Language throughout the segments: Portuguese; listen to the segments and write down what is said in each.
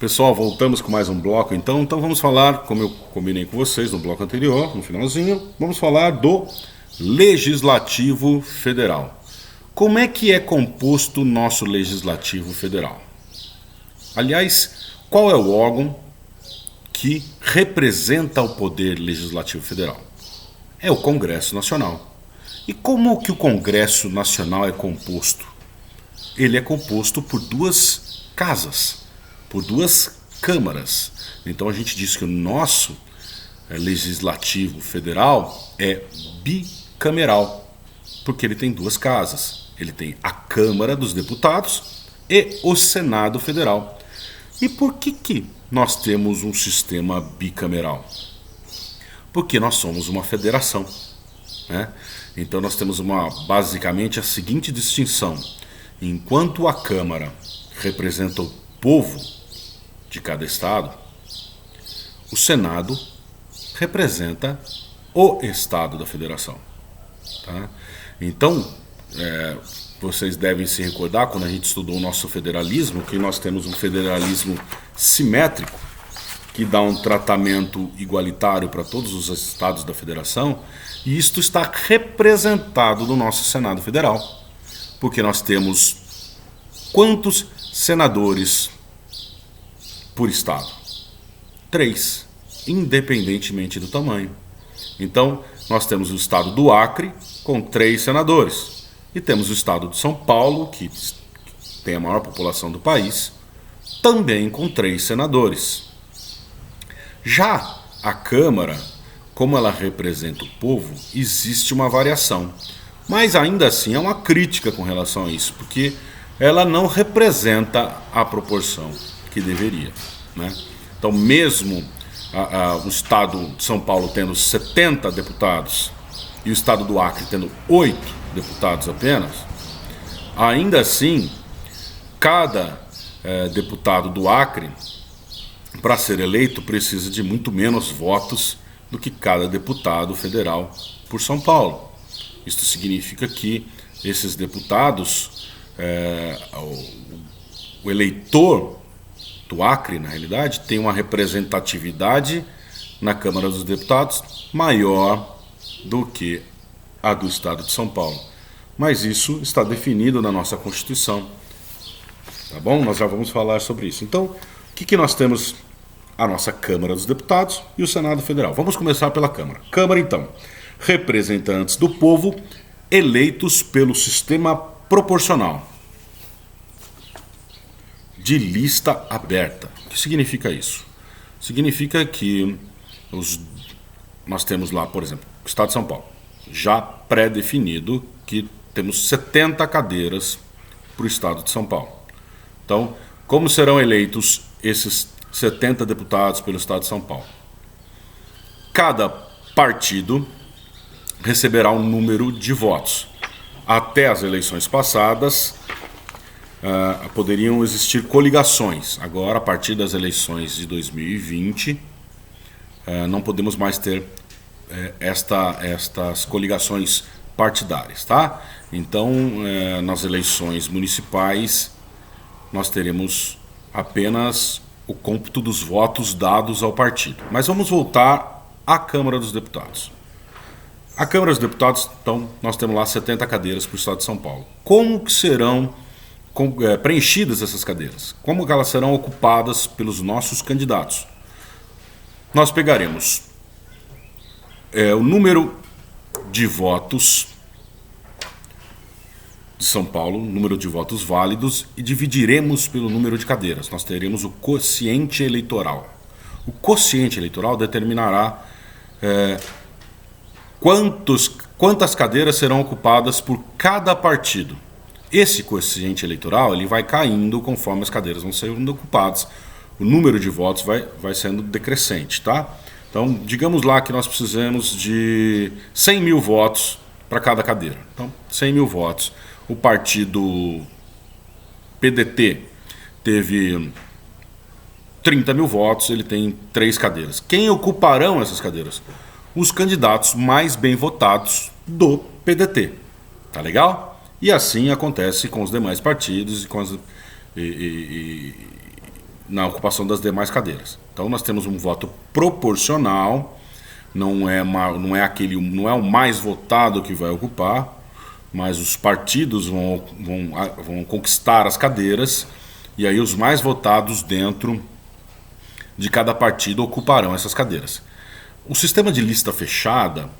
Pessoal, voltamos com mais um bloco então vamos falar, como eu combinei com vocês no bloco anterior, no finalzinho, vamos falar do Legislativo Federal. Como é que é composto o nosso Legislativo Federal? Aliás, qual é o órgão que representa o Poder Legislativo Federal? É o Congresso Nacional. E como que o Congresso Nacional é composto? Ele é composto por duas casas, por duas câmaras. Então a gente diz que o nosso Legislativo Federal é bicameral, porque ele tem duas casas. Ele tem a Câmara dos Deputados e o Senado Federal. E por que nós temos um sistema bicameral? Porque nós somos uma federação, né? Então nós temos basicamente a seguinte distinção. Enquanto a Câmara representa o povo de cada estado, o Senado representa o estado da federação, tá? Então, vocês devem se recordar, quando a gente estudou o nosso federalismo, que nós temos um federalismo simétrico, que dá um tratamento igualitário para todos os estados da federação, e isto está representado no nosso Senado Federal. Porque nós temos quantos senadores por estado? 3, independentemente do tamanho. Então, nós temos o estado do Acre com 3 senadores. E temos o estado de São Paulo, que tem a maior população do país, também com 3 senadores. Já a Câmara, como ela representa o povo, existe uma variação. Mas ainda assim é uma crítica com relação a isso, porque ela não representa a proporção que deveria, né? Então, mesmo o estado de São Paulo tendo 70 deputados e o estado do Acre tendo 8 deputados apenas, ainda assim, cada deputado do Acre, para ser eleito, precisa de muito menos votos do que cada deputado federal por São Paulo. Isto significa que esses deputados, o eleitor do Acre, na realidade, tem uma representatividade na Câmara dos Deputados maior do que a do Estado de São Paulo. Mas isso está definido na nossa Constituição. Tá bom? Nós já vamos falar sobre isso. Então, o que nós temos? A nossa Câmara dos Deputados e o Senado Federal. Vamos começar pela Câmara. Câmara, então. Representantes do povo eleitos pelo sistema proporcional de lista aberta. O que significa isso? Significa que nós temos lá, por exemplo, o Estado de São Paulo, já pré-definido que temos 70 cadeiras para o Estado de São Paulo. Então, como serão eleitos esses 70 deputados pelo Estado de São Paulo? Cada partido receberá um número de votos. Até as eleições passadas, poderiam existir coligações. Agora, a partir das eleições de 2020, não podemos mais ter estas coligações partidárias, tá? Então, nas eleições municipais, nós teremos apenas o cômputo dos votos dados ao partido. Mas vamos voltar à Câmara dos Deputados. A Câmara dos Deputados, então, nós temos lá 70 cadeiras para o Estado de São Paulo. Como que serão preenchidas essas cadeiras? Como que elas serão ocupadas pelos nossos candidatos? Nós pegaremos o número de votos de São Paulo, número de votos válidos, e dividiremos pelo número de cadeiras. Nós teremos o quociente eleitoral. O quociente eleitoral determinará quantas cadeiras serão ocupadas por cada partido. Esse quociente eleitoral ele vai caindo conforme as cadeiras vão sendo ocupadas. O número de votos vai sendo decrescente, tá? Então, digamos lá que nós precisamos de 100 mil votos para cada cadeira. Então, 100 mil votos. O partido PDT teve 30 mil votos, ele tem 3 cadeiras. Quem ocuparão essas cadeiras? Os candidatos mais bem votados do PDT. Tá legal? E assim acontece com os demais partidos e na ocupação das demais cadeiras. Então nós temos um voto proporcional, não é o mais votado que vai ocupar, mas os partidos vão conquistar as cadeiras, e aí os mais votados dentro de cada partido ocuparão essas cadeiras. O sistema de lista fechada,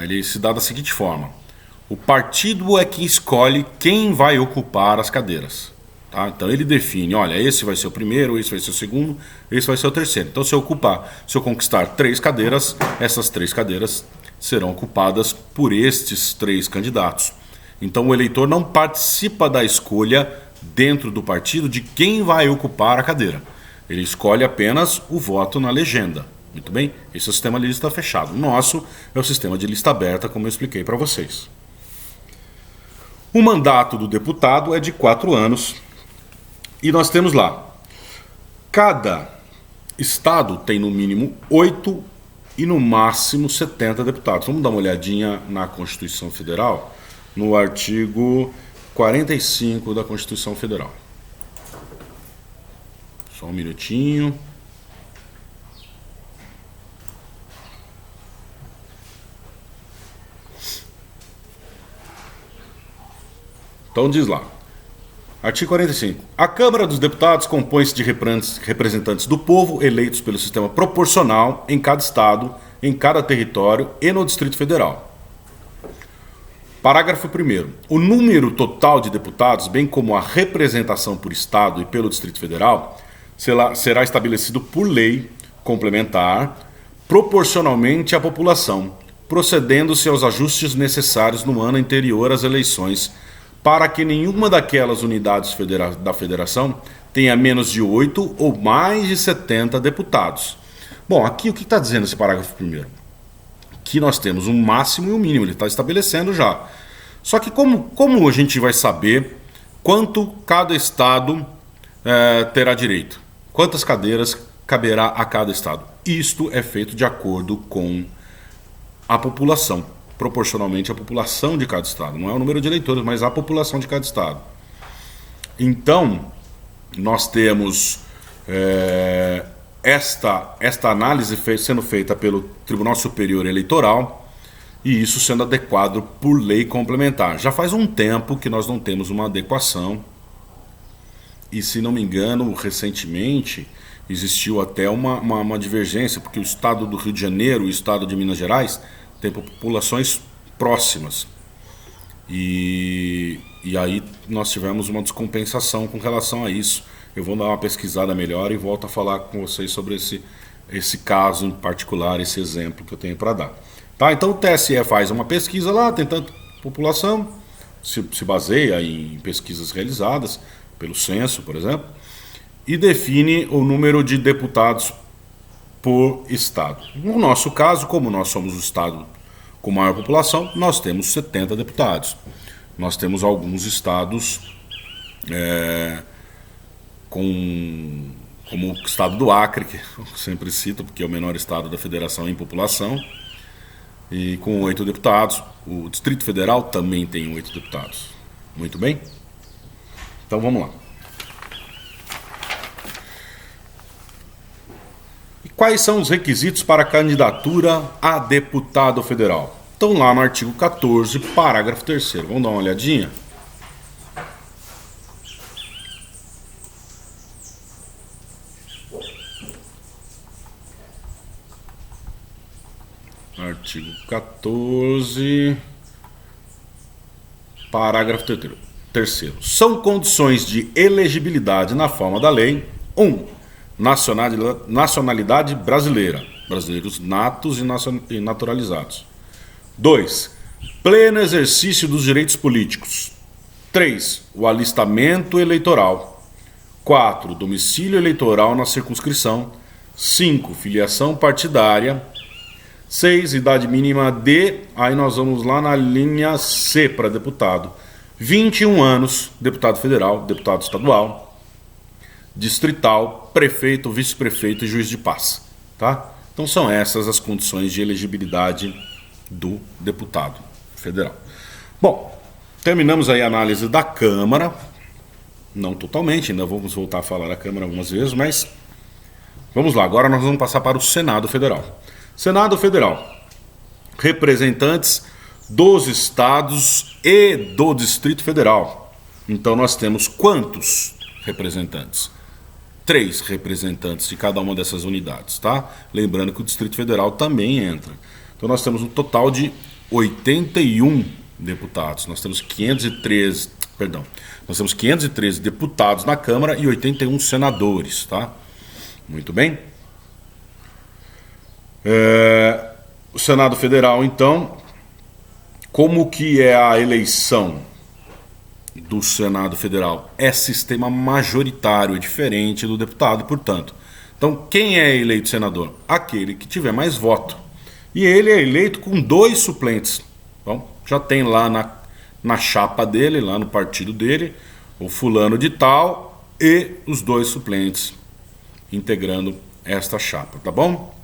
ele se dá da seguinte forma: o partido é quem escolhe quem vai ocupar as cadeiras. Tá? Então ele define, olha, esse vai ser o primeiro, esse vai ser o segundo, esse vai ser o terceiro. Então se eu conquistar 3 cadeiras, essas 3 cadeiras serão ocupadas por estes 3 candidatos. Então o eleitor não participa da escolha dentro do partido de quem vai ocupar a cadeira. Ele escolhe apenas o voto na legenda. Muito bem? Esse é o sistema de lista fechado. O nosso é o sistema de lista aberta, como eu expliquei para vocês. O mandato do deputado é de 4 anos. E nós temos lá, cada estado tem no mínimo 8 e no máximo 70 deputados. Vamos dar uma olhadinha na Constituição Federal, no artigo 45 da Constituição Federal. Só um minutinho. Então diz lá, artigo 45. A Câmara dos Deputados compõe-se de representantes do povo eleitos pelo sistema proporcional em cada estado, em cada território e no Distrito Federal. Parágrafo 1º. O número total de deputados, bem como a representação por estado e pelo Distrito Federal, será estabelecido por lei complementar, proporcionalmente à população, procedendo-se aos ajustes necessários no ano anterior às eleições, para que nenhuma daquelas unidades da federação tenha menos de 8 ou mais de 70 deputados. Bom, aqui o que está dizendo esse parágrafo primeiro? Que nós temos um máximo e um mínimo, ele está estabelecendo já. Só que como a gente vai saber quanto cada estado terá direito? Quantas cadeiras caberá a cada estado? Isto é feito de acordo com a população, proporcionalmente à população de cada estado. Não é o número de eleitores, mas a população de cada estado. Então, nós temos esta análise sendo feita pelo Tribunal Superior Eleitoral e isso sendo adequado por lei complementar. Já faz um tempo que nós não temos uma adequação e, se não me engano, recentemente existiu até uma divergência, porque o estado do Rio de Janeiro e o estado de Minas Gerais têm populações próximas. E aí nós tivemos uma descompensação com relação a isso. Eu vou dar uma pesquisada melhor e volto a falar com vocês sobre esse caso em particular, esse exemplo que eu tenho para dar. Tá? Então o TSE faz uma pesquisa lá, tem tanta população, se baseia em pesquisas realizadas pelo censo, por exemplo, e define o número de deputados por estado. No nosso caso, como nós somos o estado com maior população, nós temos 70 deputados. Nós temos alguns estados como o estado do Acre, que eu sempre cito, porque é o menor estado da federação em população, e com 8 deputados. O Distrito Federal também tem 8 deputados. Muito bem? Então vamos lá. Quais são os requisitos para a candidatura a deputado federal? Estão lá no artigo 14, parágrafo 3º. Vamos dar uma olhadinha? Artigo 14, parágrafo 3º. São condições de elegibilidade na forma da lei: 1. Nacionalidade brasileira, brasileiros natos e naturalizados. 2. Pleno exercício dos direitos políticos. 3. O alistamento eleitoral. 4. Domicílio eleitoral na circunscrição. 5. Filiação partidária. 6. Idade mínima de... Aí nós vamos lá na linha C para deputado. 21 anos, deputado federal, deputado estadual, distrital, prefeito, vice-prefeito e juiz de paz. Tá? Então são essas as condições de elegibilidade do deputado federal. Bom, terminamos aí a análise da Câmara. Não totalmente, ainda vamos voltar a falar da Câmara algumas vezes, mas vamos lá, agora nós vamos passar para o Senado Federal. Senado Federal, representantes dos estados e do Distrito Federal. Então nós temos quantos representantes? 3 representantes de cada uma dessas unidades, tá? Lembrando que o Distrito Federal também entra. Então nós temos um total de 81 deputados. Nós temos 513 deputados na Câmara e 81 senadores, tá? Muito bem. O Senado Federal, então, como que é a eleição do Senado Federal? É sistema majoritário, é diferente do deputado, portanto. Então, quem é eleito senador? Aquele que tiver mais voto. E ele é eleito com 2 suplentes. Então, já tem lá na chapa dele, lá no partido dele, o fulano de tal e os 2 suplentes integrando esta chapa, tá bom?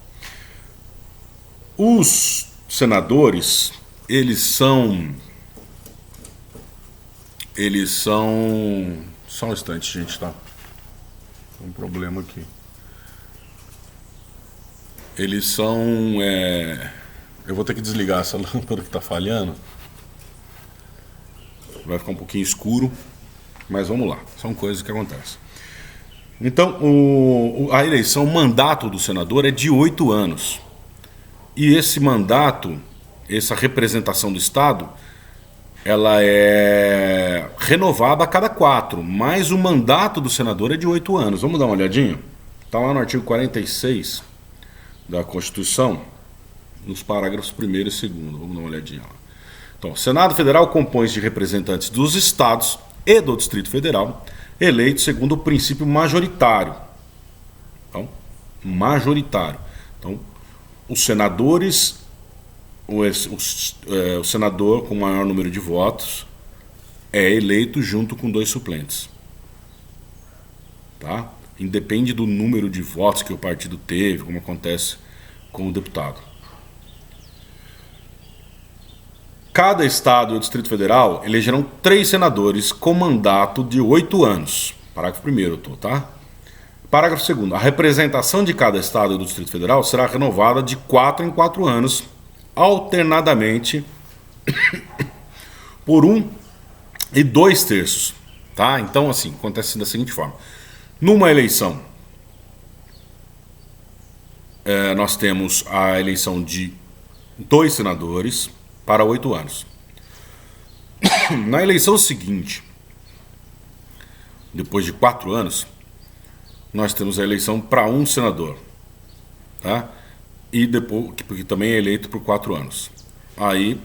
Os senadores, eles são... Só um instante, gente, tá? Tem um problema aqui. Eles são... Eu vou ter que desligar essa lâmpada que tá falhando. Vai ficar um pouquinho escuro, mas vamos lá. São coisas que acontecem. Então, a eleição, o mandato do senador é de 8 anos. E esse mandato, essa representação do Estado, ela é renovada a cada 4, mas o mandato do senador é de 8 anos. Vamos dar uma olhadinha? Está lá no artigo 46 da Constituição, nos parágrafos 1º e 2º. Vamos dar uma olhadinha lá. Então, o Senado Federal compõe-se de representantes dos estados e do Distrito Federal, eleitos segundo o princípio majoritário. Então, majoritário. Então, os senadores, o senador com maior número de votos é eleito junto com 2 suplentes. Tá? Independe do número de votos que o partido teve, como acontece com o deputado. Cada estado e o Distrito Federal elegerão 3 senadores com mandato de 8 anos. Parágrafo 1º, tá? Parágrafo 2º. A representação de cada estado e do Distrito Federal será renovada de 4 em 4 anos, alternadamente por 1 e 2/3, tá? Então, assim, acontece da seguinte forma. Numa eleição, nós temos a eleição de 2 senadores para 8 anos. Na eleição seguinte, depois de 4 anos, nós temos a eleição para 1 senador, tá? E depois, porque também é eleito por 4 anos. Aí,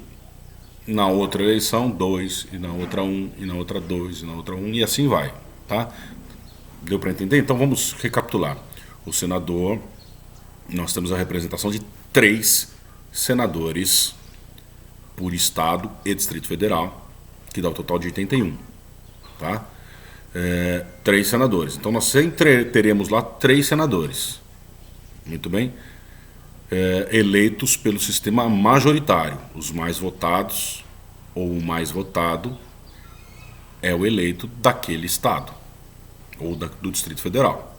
na outra eleição, 2, e na outra 1, e na outra 2, e na outra 1, e assim vai, tá? Deu para entender? Então vamos recapitular. O senador, nós temos a representação de 3 senadores por estado e Distrito Federal, que dá o total de 81, tá? 3 senadores. Então nós sempre teremos lá 3 senadores. Muito bem? Eleitos pelo sistema majoritário. Os mais votados, ou o mais votado, é o eleito daquele estado, ou do Distrito Federal.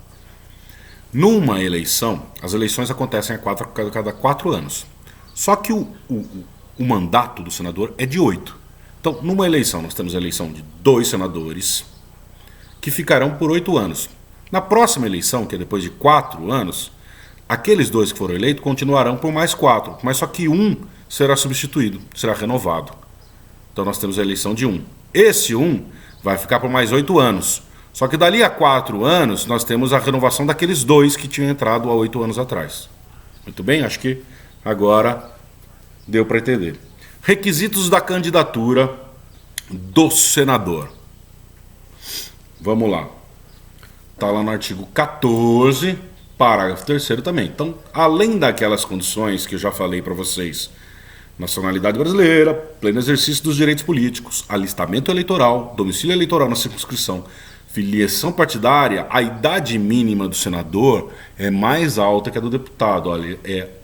Numa eleição, as eleições acontecem a cada 4 anos. Só que o mandato do senador é de 8. Então, numa eleição, nós temos a eleição de 2 senadores, que ficarão por 8 anos. Na próxima eleição, que é depois de 4 anos, aqueles 2 que foram eleitos continuarão por mais 4, mas só que 1 será substituído, será renovado. Então nós temos a eleição de 1. Esse 1 vai ficar por mais 8 anos. Só que dali a 4 anos, nós temos a renovação daqueles 2 que tinham entrado há 8 anos atrás. Muito bem? Acho que agora deu para entender. Requisitos da candidatura do senador. Vamos lá. Está lá no artigo 14, parágrafo 3º também. Então, além daquelas condições que eu já falei para vocês, nacionalidade brasileira, pleno exercício dos direitos políticos, alistamento eleitoral, domicílio eleitoral na circunscrição, filiação partidária, a idade mínima do senador é mais alta que a do deputado. Olha,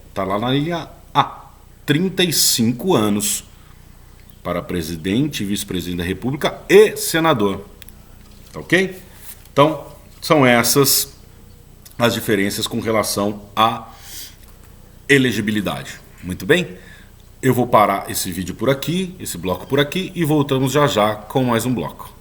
está lá na linha A, 35 anos para presidente e vice-presidente da República e senador. tá ok? Então, são essas as diferenças com relação à elegibilidade. Muito bem? Eu vou parar esse vídeo por aqui, esse bloco por aqui, e voltamos já já com mais um bloco.